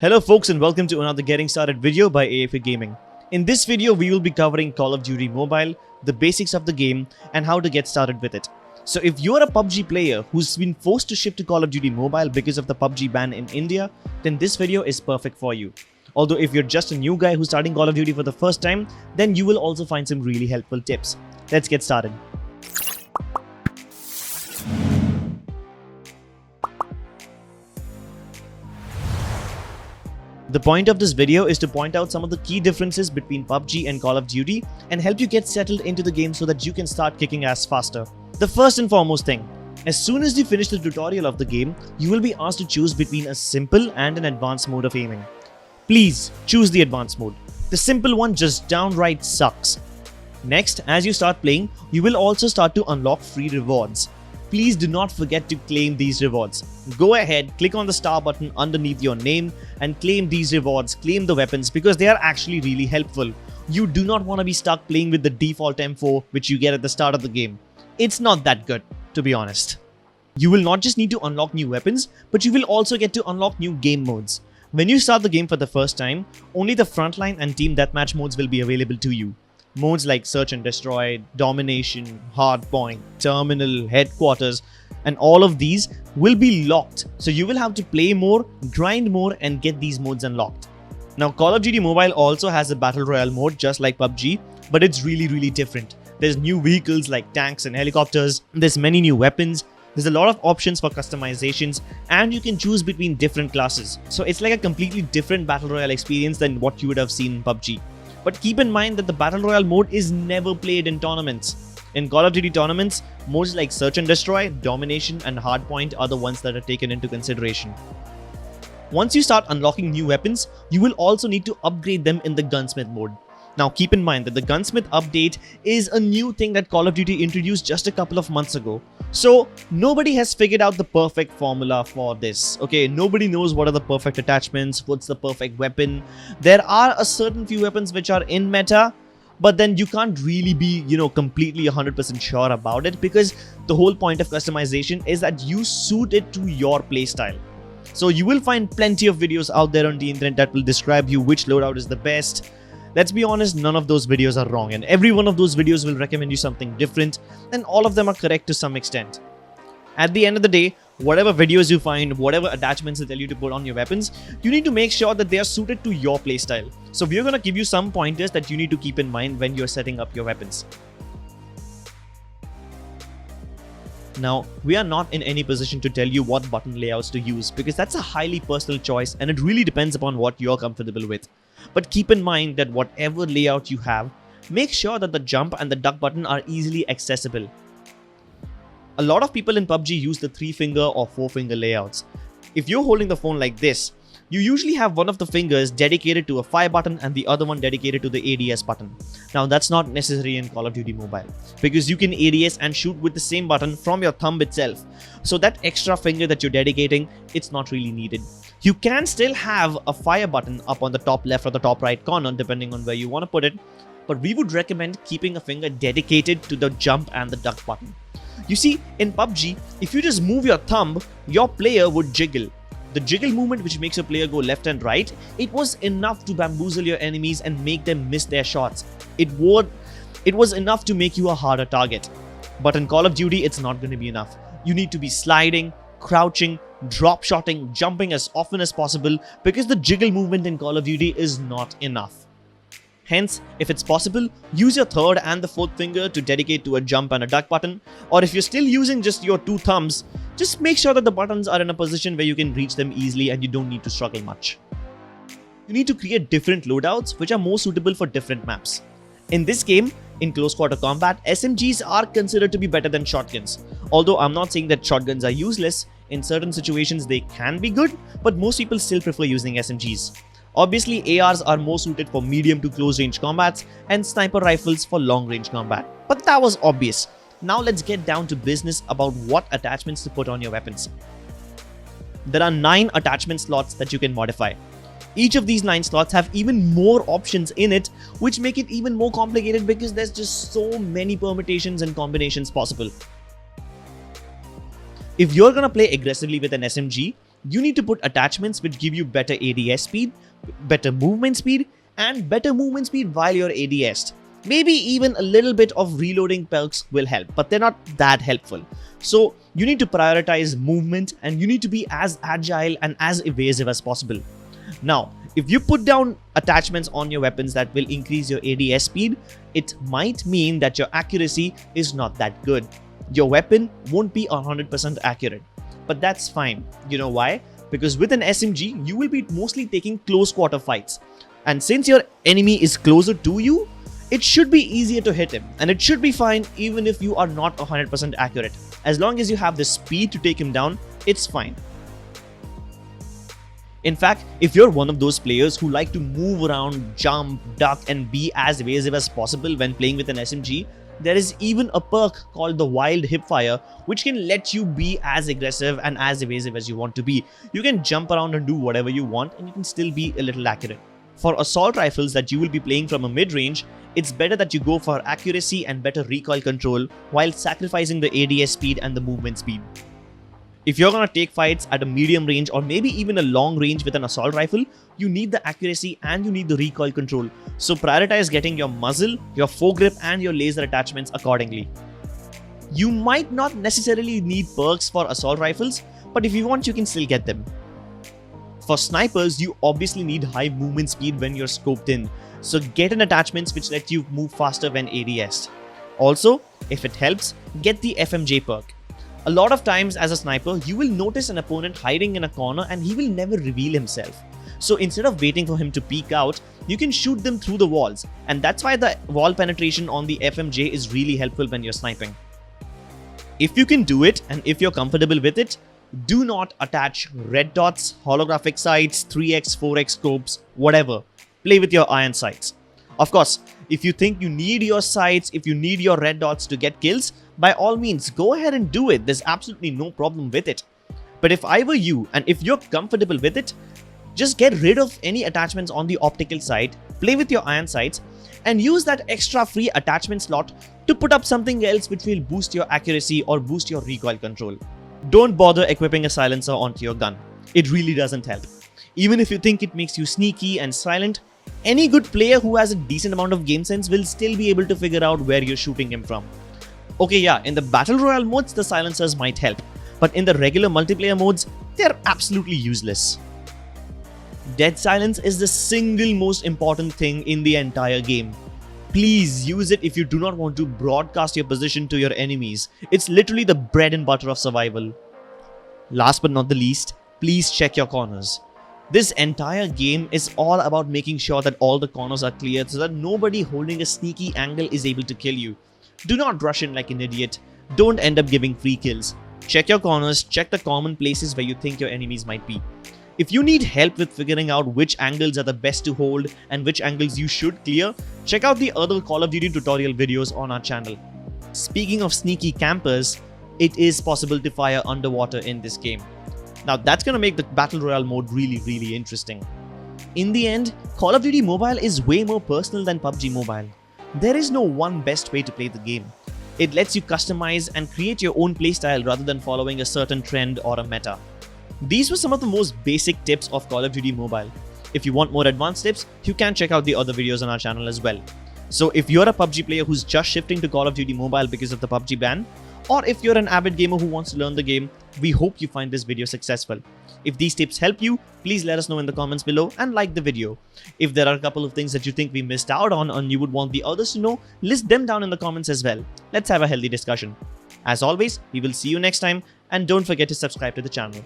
Hello folks and welcome to another Getting Started video by AFA Gaming. In this video, we will be covering Call of Duty Mobile, the basics of the game, and how to get started with it. So if you're a PUBG player who's been forced to shift to Call of Duty Mobile because of the PUBG ban in India, then this video is perfect for you. Although if you're just a new guy who's starting Call of Duty for the first time, then you will also find some really helpful tips. Let's get started. The point of this video is to point out some of the key differences between PUBG and Call of Duty and help you get settled into the game so that you can start kicking ass faster. The first and foremost thing, as soon as you finish the tutorial of the game, you will be asked to choose between a simple and an advanced mode of aiming. Please choose the advanced mode. The simple one just downright sucks. Next, as you start playing, you will also start to unlock free rewards. Please do not forget to claim these rewards. Go ahead, click on the star button underneath your name and claim these rewards, claim the weapons because they are actually really helpful. You do not want to be stuck playing with the default M4 which you get at the start of the game. It's not that good, to be honest. You will not just need to unlock new weapons, but you will also get to unlock new game modes. When you start the game for the first time, only the frontline and team deathmatch modes will be available to you. Modes like Search and Destroy, Domination, Hardpoint, Terminal, Headquarters, and all of these will be locked. So you will have to play more, grind more, and get these modes unlocked. Now, Call of Duty Mobile also has a Battle Royale mode just like PUBG, but it's really different. There's new vehicles like tanks and helicopters, there's many new weapons, there's a lot of options for customizations, and you can choose between different classes. So it's like a completely different Battle Royale experience than what you would have seen in PUBG. But keep in mind that the Battle Royale mode is never played in tournaments. In Call of Duty tournaments, modes like Search and Destroy, Domination, and Hardpoint are the ones that are taken into consideration. Once you start unlocking new weapons, you will also need to upgrade them in the Gunsmith mode. Now keep in mind that the Gunsmith update is a new thing that Call of Duty introduced just a couple of months ago. So nobody has figured out the perfect formula for this. Okay, nobody knows what are the perfect attachments, what's the perfect weapon. There are a certain few weapons which are in meta, but then you can't really be, completely 100% sure about it because the whole point of customization is that you suit it to your playstyle. So you will find plenty of videos out there on the internet that will describe you which loadout is the best. Let's be honest, none of those videos are wrong and every one of those videos will recommend you something different and all of them are correct to some extent. At the end of the day, whatever videos you find, whatever attachments they tell you to put on your weapons, you need to make sure that they are suited to your playstyle. So we're going to give you some pointers that you need to keep in mind when you're setting up your weapons. Now, we are not in any position to tell you what button layouts to use because that's a highly personal choice and it really depends upon what you're comfortable with. But keep in mind that whatever layout you have, make sure that the jump and the duck button are easily accessible. A lot of people in PUBG use the 3-finger or 4-finger layouts. If you're holding the phone like this, you usually have one of the fingers dedicated to a fire button and the other one dedicated to the ADS button. Now that's not necessary in Call of Duty Mobile because you can ADS and shoot with the same button from your thumb itself. So that extra finger that you're dedicating, it's not really needed. You can still have a fire button up on the top left or the top right corner depending on where you want to put it, but we would recommend keeping a finger dedicated to the jump and the duck button. You see, in PUBG, if you just move your thumb, your player would jiggle. The jiggle movement which makes your player go left and right, it was enough to bamboozle your enemies and make them miss their shots. It was enough to make you a harder target. But in Call of Duty, it's not going to be enough. You need to be sliding, crouching, drop-shotting, jumping as often as possible because the jiggle movement in Call of Duty is not enough. Hence, if it's possible, use your third and the fourth finger to dedicate to a jump and a duck button, or if you're still using just your two thumbs, just make sure that the buttons are in a position where you can reach them easily and you don't need to struggle much. You need to create different loadouts which are more suitable for different maps. In this game, in close quarter combat, SMGs are considered to be better than shotguns. Although I'm not saying that shotguns are useless, in certain situations they can be good, but most people still prefer using SMGs. Obviously, ARs are more suited for medium to close range combats and sniper rifles for long range combat. But that was obvious. Now let's get down to business about what attachments to put on your weapons. There are 9 attachment slots that you can modify. Each of these 9 slots have even more options in it, which make it even more complicated because there's just so many permutations and combinations possible. If you're gonna play aggressively with an SMG, You need to put attachments which give you better ADS speed, better movement speed, and better movement speed while you're ADS. Maybe even a little bit of reloading perks will help, but they're not that helpful. So you need to prioritize movement and you need to be as agile and as evasive as possible. Now, if you put down attachments on your weapons that will increase your ADS speed, it might mean that your accuracy is not that good. Your weapon won't be 100% accurate, but that's fine. You know why? Because with an SMG, you will be mostly taking close quarter fights. And since your enemy is closer to you, it should be easier to hit him, and it should be fine even if you are not 100% accurate. As long as you have the speed to take him down, it's fine. In fact, if you're one of those players who like to move around, jump, duck, and be as evasive as possible when playing with an SMG, there is even a perk called the Wild Hipfire, which can let you be as aggressive and as evasive as you want to be. You can jump around and do whatever you want, and you can still be a little accurate. For assault rifles that you will be playing from a mid-range, it's better that you go for accuracy and better recoil control while sacrificing the ADS speed and the movement speed. If you're gonna take fights at a medium range or maybe even a long range with an assault rifle, you need the accuracy and you need the recoil control. So prioritize getting your muzzle, your foregrip, and your laser attachments accordingly. You might not necessarily need perks for assault rifles, but if you want, you can still get them. For snipers, you obviously need high movement speed when you're scoped in, so get an attachments which let you move faster when ADS. Also, if it helps, get the FMJ perk. A lot of times as a sniper, you will notice an opponent hiding in a corner and he will never reveal himself. So instead of waiting for him to peek out, you can shoot them through the walls, and that's why the wall penetration on the FMJ is really helpful when you're sniping. If you can do it and if you're comfortable with it, do not attach red dots, holographic sights, 3x, 4x scopes, whatever. Play with your iron sights. Of course, if you think you need your sights, if you need your red dots to get kills, by all means, go ahead and do it. There's absolutely no problem with it. But if I were you, and if you're comfortable with it, just get rid of any attachments on the optical side, play with your iron sights, and use that extra free attachment slot to put up something else which will boost your accuracy or boost your recoil control. Don't bother equipping a silencer onto your gun. It really doesn't help. Even if you think it makes you sneaky and silent, any good player who has a decent amount of game sense will still be able to figure out where you're shooting him from. Okay, yeah, in the Battle Royale modes, the silencers might help, but in the regular multiplayer modes, they're absolutely useless. Dead silence is the single most important thing in the entire game. Please use it if you do not want to broadcast your position to your enemies. It's literally the bread and butter of survival. Last but not the least, please check your corners. This entire game is all about making sure that all the corners are cleared so that nobody holding a sneaky angle is able to kill you. Do not rush in like an idiot. Don't end up giving free kills. Check your corners, check the common places where you think your enemies might be. If you need help with figuring out which angles are the best to hold and which angles you should clear, check out the other Call of Duty tutorial videos on our channel. Speaking of sneaky campers, it is possible to fire underwater in this game. Now that's gonna make the Battle Royale mode really interesting. In the end, Call of Duty Mobile is way more personal than PUBG Mobile. There is no one best way to play the game. It lets you customize and create your own playstyle rather than following a certain trend or a meta. These were some of the most basic tips of Call of Duty Mobile. If you want more advanced tips, you can check out the other videos on our channel as well. So if you're a PUBG player who's just shifting to Call of Duty Mobile because of the PUBG ban, or if you're an avid gamer who wants to learn the game, we hope you find this video successful. If these tips help you, please let us know in the comments below and like the video. If there are a couple of things that you think we missed out on and you would want the others to know, list them down in the comments as well. Let's have a healthy discussion. As always, we will see you next time, and don't forget to subscribe to the channel.